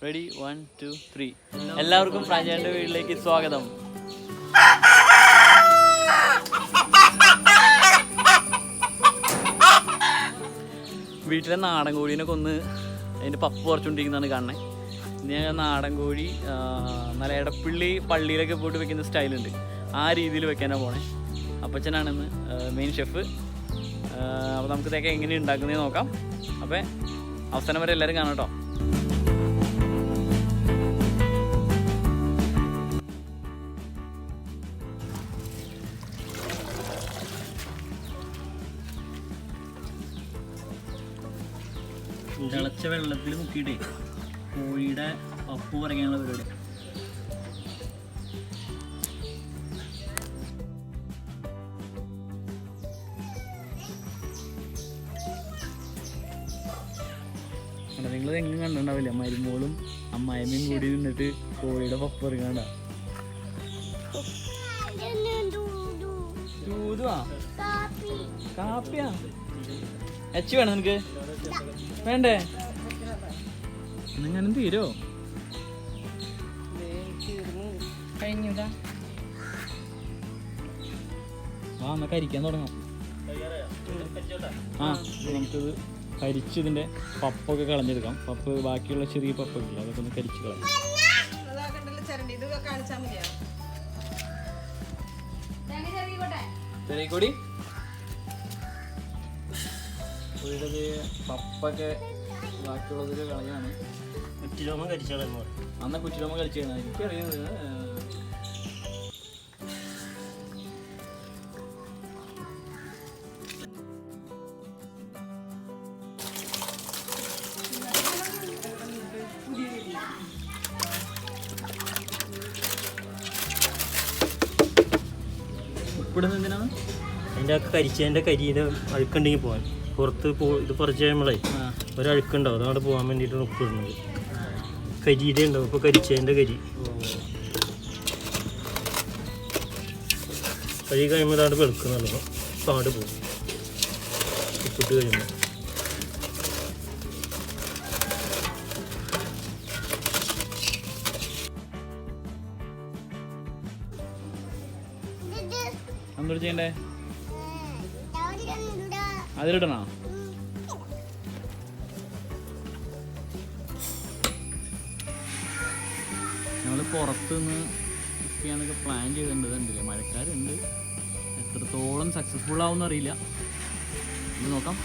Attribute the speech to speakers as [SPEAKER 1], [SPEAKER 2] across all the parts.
[SPEAKER 1] Ready 1 2 3. എല്ലാവർക്കും പ്രാഞ്ചാൻ്റെ വീട്ടിലേക്ക് സ്വാഗതം. വീട്ടിലെ നാടൻ കോഴീനെ കൊന്ന് അതിൻ്റെ പപ്പ് കുറച്ചുകൊണ്ടിരിക്കുന്നതാണ് കാണണേ. ഞാൻ നാടൻ കോഴി നല്ല എടപ്പള്ളി പള്ളിയിലൊക്കെ പോയിട്ട് വെക്കുന്ന സ്റ്റൈലുണ്ട്, ആ രീതിയിൽ വെക്കാനാണ് പോണേ. അപ്പച്ചനാണെന്ന് മെയിൻ ഷെഫ്. അപ്പോൾ നമുക്ക് ഇതൊക്കെ എങ്ങനെ ഉണ്ടാക്കുന്നതെന്ന് നോക്കാം. അപ്പോൾ അവസാനം വരെ എല്ലാവരും കാണാം കേട്ടോ. തിളച്ച വെള്ളത്തിൽ മുക്കിയിട്ടേ കോഴിയുടെ പപ്പ് പറയാനുള്ള പരിപാടി. നിങ്ങളിത് എങ്ങനെ കണ്ടിട്ടുണ്ടാവില്ല, മരുമോളും അമ്മായിമ്മയും കൂടി നിന്നിട്ട് കോഴിയുടെ പപ്പ് ഇറങ്ങാണ്ട. കാപ്പിയാ എച്ച് വേണം നിനക്ക്? വേണ്ടേ? ഞാനും തീരോ കഴിഞ്ഞതാ. ആ എന്നാ കരിക്കാൻ തുടങ്ങാം. ആ നമുക്കിത് കരിച്ച് ഇതിൻ്റെ പപ്പൊക്കെ കളഞ്ഞെടുക്കാം. പപ്പ് ബാക്കിയുള്ള ചെറിയ പപ്പൊക്കെ ഇല്ല, അതൊക്കെ ഒന്ന് കരിച്ച് കളയാം. ചെറിയക്കൊടി കോഴിയുടെ പപ്പൊക്കെ ബാക്കിയുള്ളതിൽ കളയാണ്. കുറ്റിരോമം കരിച്ചാളെന്ന് പറയും. അന്ന് കുറ്റിരോമം കരിച്ചാണ് എനിക്കറിയുന്നത്. ഉപ്പിടുന്നത് എന്തിനാണ്?
[SPEAKER 2] അതിൻ്റെ കരിച്ചതിൻ്റെ കരിയുടെ അഴുക്കുണ്ടെങ്കിൽ പോകാൻ. പുറത്ത് ഇത് പറിച്ച് കഴിയുമ്പോഴേ ഒരഴുക്കുണ്ടാവും, അതവിടെ പോകാൻ വേണ്ടിയിട്ടാണ് ഉപ്പിടുന്നത്. കരിയുടെ ഉണ്ടാവും, ഇപ്പോൾ കരിച്ചതിൻ്റെ കരി കഴുകി കഴിയുമ്പോൾ ഇതാണ്ട് വെളുക്കുന്നല്ലോ, പാട് പോകും ഉപ്പിട്ട് കഴിയുമ്പോൾ.
[SPEAKER 1] എന്താ ചെയ്യണ്ടേ? അതിലിടണോ? ഞങ്ങൾ പുറത്തുനിന്ന് കുക്ക് ചെയ്യാനൊക്കെ പ്ലാൻ ചെയ്തിട്ടുണ്ട്. മഴക്കാരുണ്ട്, എത്രത്തോളം സക്സസ്ഫുൾ ആവുമെന്ന് അറിയില്ല. ഇത് നോക്കാം.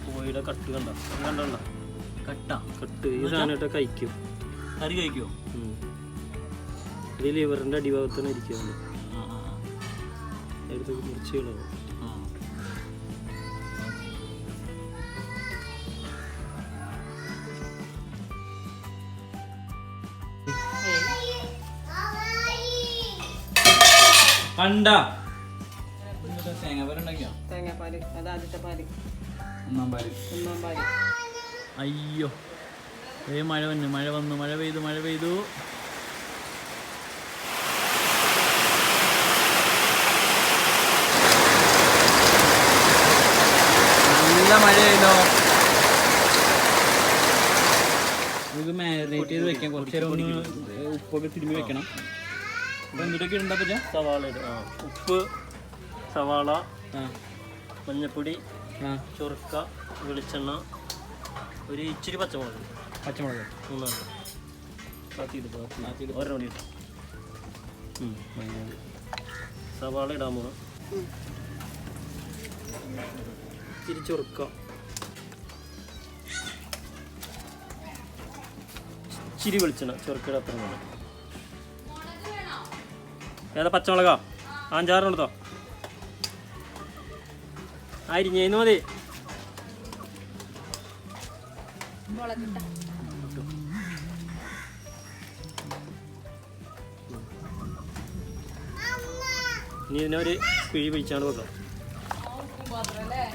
[SPEAKER 2] കോഴിയുടെ കട്ട് കണ്ടോ? കട്ട് ഈ സാധനമായിട്ട് കഴിക്കും.
[SPEAKER 1] കറി കഴിക്കുമോ?
[SPEAKER 2] ഇത് ലിവറിൻ്റെ അടിഭാഗത്താണ് ഇരിക്കുന്നത്. എടുത്തൊക്കെ മുറിച്ച് കളവും.
[SPEAKER 1] കണ്ട തേങ്ങാപ്പാൽ ഉണ്ടാക്കിയോ?
[SPEAKER 3] തേങ്ങാപ്പാല് അത് ആദ്യത്തെ പാല്,
[SPEAKER 1] ഒന്നാം പാല്. അയ്യോ മഴ വന്നു, മഴ പെയ്തു. നല്ല മഴയായല്ലോ. നമുക്ക് മാരിനേറ്റ് ചെയ്ത് വെക്കാം. കുറച്ച് നേരം ഒന്ന് ഉപ്പൊക്കെ തിരുമ്മി വെക്കണം. അപ്പോൾ എന്തൊക്കെ ഇടണ്ടാ പറ്റാ?
[SPEAKER 2] സവാള ഇടും. ഉപ്പ്, സവാള, മഞ്ഞപ്പൊടി, ചൊറുക്ക, വെളിച്ചെണ്ണ, ഒരു ഇച്ചിരി പച്ചമുളക് 3 ഒരെണ്ണം ഇട്ടു. സവാള ഇടാൻ പോകണം. ഇച്ചിരി ചൊറുക്ക, ഇച്ചിരി വെളിച്ചെണ്ണ, ചൊറുക്കയുടെ അത്ര വേണം. ഏതാ പച്ചമുളകാ? 5-6 എടുത്തോ. അരിഞ്ഞേന്ന് മതി. ഇനി ഇതിനൊരു പിഴി പിടിച്ചാണ്ട് വെക്കാം.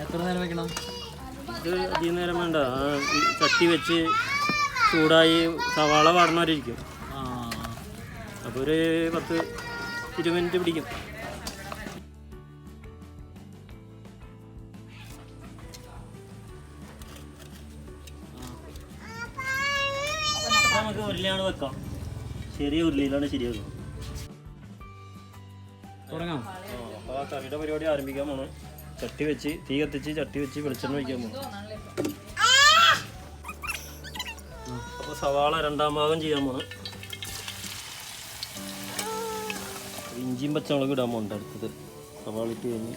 [SPEAKER 1] എത്ര നേരം വെക്കണം?
[SPEAKER 2] ഇത് അധികം നേരം വേണ്ട. ചട്ടി വെച്ച് ചൂടായി സവാള വാടണവരിക്കും. അപ്പോൾ ഒരു 10-20 മിനിറ്റ് പിടിക്കും. നമുക്ക് ഉരുളിയാണ് വെക്കാം. ചെറിയ ഉരുളിയിലാണ് ശരിയാക്കുന്നത്.
[SPEAKER 1] തുടങ്ങാം.
[SPEAKER 2] അപ്പോൾ ആ കറിയുടെ പരിപാടി ആരംഭിക്കാൻ പോകണം. ചട്ടി വെച്ച് തീ കത്തിച്ച് ചട്ടി വെച്ച് വെളിച്ചെണ്ണ വയ്ക്കാൻ പോകണം. അപ്പോൾ സവാള 2ാം ഭാഗം ചെയ്യാൻ പോകണം. ഇഞ്ചിയും പച്ചമുളക് ഇടാൻ പോകുന്നുണ്ട്. അടുത്തത് സവാള ഇട്ട് കഴിഞ്ഞ്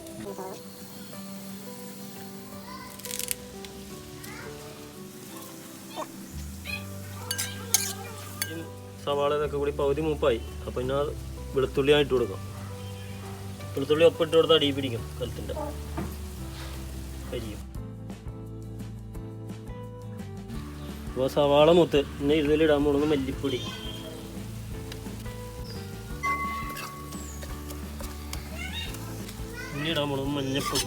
[SPEAKER 2] സവാള ഇതൊക്കെ കൂടി പകുതി മൂപ്പായി. അപ്പോൾ പിന്നെ വെളുത്തുള്ളി ആയിട്ട് കൊടുക്കാം. വെളുത്തുള്ളി ഒപ്പിട്ട് കൊടുത്ത് അടി പിടിക്കും. കലത്തിൻ്റെ കരിയും. അപ്പോൾ സവാള മൂത്ത് പിന്നെ ഇതിലിടാൻ പോകുന്നത് മല്ലിപ്പൊടി, പിന്നെ ഇടാൻ പോകുന്നത് മഞ്ഞൾപ്പൊടി,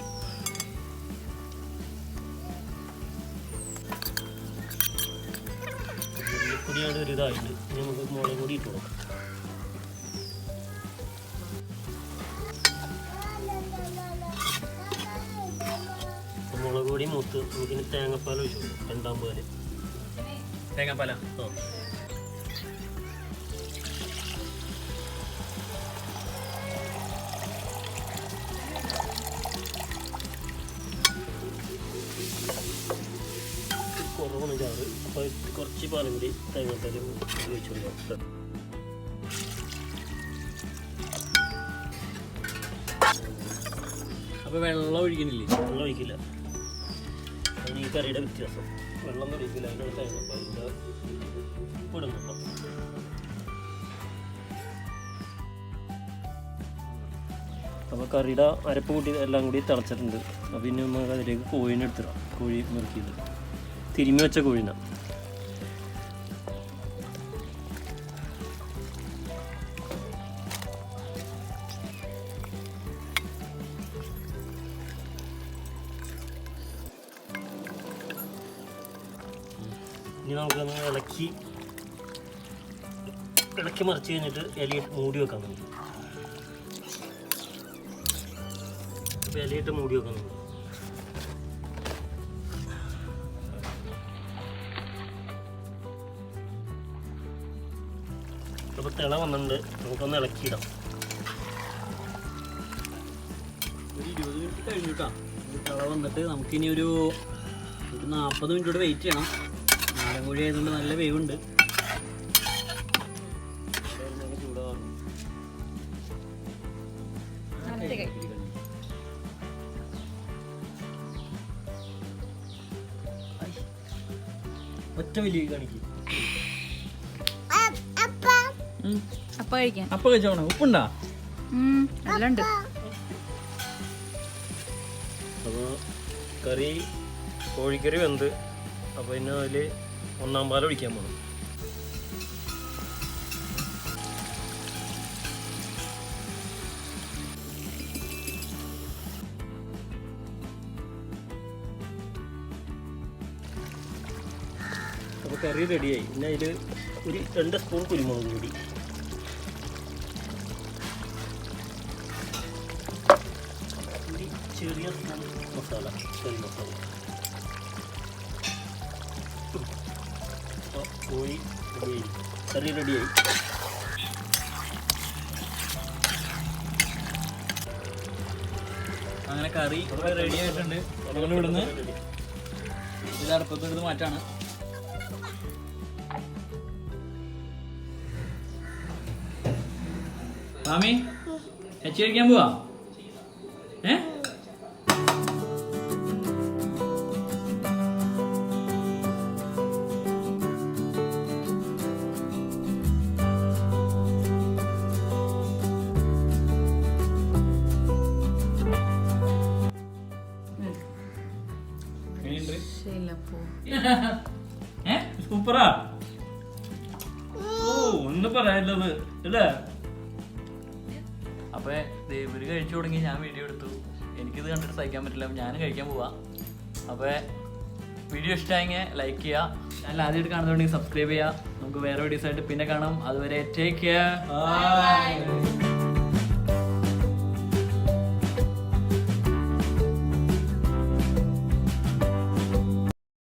[SPEAKER 2] മല്ലിപ്പൊടിയാണ് ഒരു ഇതായിട്ട് ഇനി നമുക്ക് മുളക് പൊടി ഇട്ട് കൊടുക്കാം. മുളക് പൊടി മൂത്ത് നമുക്കിനി തേങ്ങാപ്പാൽ ഒഴിച്ചു കൊടുക്കും. 2ാം പാല്
[SPEAKER 1] തേങ്ങാപ്പാല.
[SPEAKER 2] ആ കുറവാണ് ചാറ്. അപ്പോൾ കുറച്ച് പാലും കൂടി തേങ്ങാപ്പാലും ഒഴിച്ചു കൊടുക്കാം.
[SPEAKER 1] അപ്പോൾ വെള്ളം ഒഴിക്കുന്നില്ലേ?
[SPEAKER 2] വെള്ളം ഒഴിക്കില്ല. അതിന് ഈ കറിയുടെ വ്യത്യാസം. വെള്ളം ഒഴിക്കില്ല. അതിനാണ് തേങ്ങാപ്പാലിൻ്റെ ഇടുന്നുണ്ടോ. അപ്പോൾ കറിയുടെ അരപ്പ് കൂട്ടി എല്ലാം കൂടി തിളച്ചിട്ടുണ്ട്. അപ്പോൾ പിന്നെ നമുക്ക് അതിലേക്ക് കോഴിനെ എടുത്തിടാം. കോഴി മുറുക്കിയത് തിരുമ്മി വെച്ച കോഴിന. ഇനി നമുക്കൊന്ന് ഇളക്കി മറിച്ച് കഴിഞ്ഞിട്ട് ഇലയിട്ട് മൂടി വെക്കാൻ നമുക്ക്. അപ്പോൾ ഇലയിട്ട് മൂടി വെക്കാൻ നമുക്ക്. അപ്പോൾ തിള വന്നിട്ടുണ്ട്. നമുക്കൊന്ന് ഇളക്കിയിടാം.
[SPEAKER 1] ഒരു 20 മിനിറ്റ് കഴിഞ്ഞു കേട്ടോ. തിള വന്നിട്ട് നമുക്കിനി ഒരു 40 മിനിറ്റ് കൂടെ വെയിറ്റ് ചെയ്യണം. നാടൻ കോഴി ആയതുകൊണ്ട് നല്ല വേവുണ്ട്.
[SPEAKER 2] ഒറ്റ വലിയ കാണിക്കും.
[SPEAKER 4] അപ്പ കഴിക്കാൻ
[SPEAKER 1] അപ്പൊ കഴിച്ചോണേ. ഉപ്പുണ്ടാ?
[SPEAKER 4] എല്ലാം ഉണ്ട്.
[SPEAKER 2] അപ്പോൾ കറി കോഴിക്കറി വെന്ത്. അപ്പോൾ പിന്നെ അതിൽ 1ാം പാൽ ഒഴിക്കാൻ പോകണം. അപ്പോൾ കറി റെഡിയായി. പിന്നെ അതിൽ ഒരു 2 സ്പൂൺ കുരുമുളക് പൊടി, ഒരു ചെറിയ സ്പൂൺ മസാല, കറി മസാല. അപ്പോൾ കോഴി റെഡിയായി. കറി റെഡിയായി.
[SPEAKER 1] അങ്ങനെ കറി ഇവിടെ റെഡി ആയിട്ടുണ്ട്. നമ്മൾ ഇവിടുന്ന് ഇത് അടുപ്പത്തെടുത്ത് മാറ്റാണ്. മാമി എച്ചി കഴിക്കാൻ പോവാ? സൂപ്പറാ. ഒന്നും പറയാനുള്ളത് അല്ലേ? അപ്പൊ ഇവര് കഴിച്ചു തുടങ്ങി. ഞാൻ വീഡിയോ എടുത്തു. എനിക്കിത് കണ്ടിട്ട് സഹിക്കാൻ പറ്റില്ല. ഞാൻ കഴിക്കാൻ പോവാ. അപ്പൊ വീഡിയോ ഇഷ്ടമായെങ്കിൽ ലൈക്ക് ചെയ്യുക. ചാനൽ ആദ്യമായിട്ട് കാണുന്നുണ്ടെങ്കിൽ സബ്സ്ക്രൈബ് ചെയ്യുക. നമുക്ക് വേറെ വീഡിയോസ് ആയിട്ട് പിന്നെ കാണാം. അതുവരെ ടേക്ക് കെയർ. ബൈ.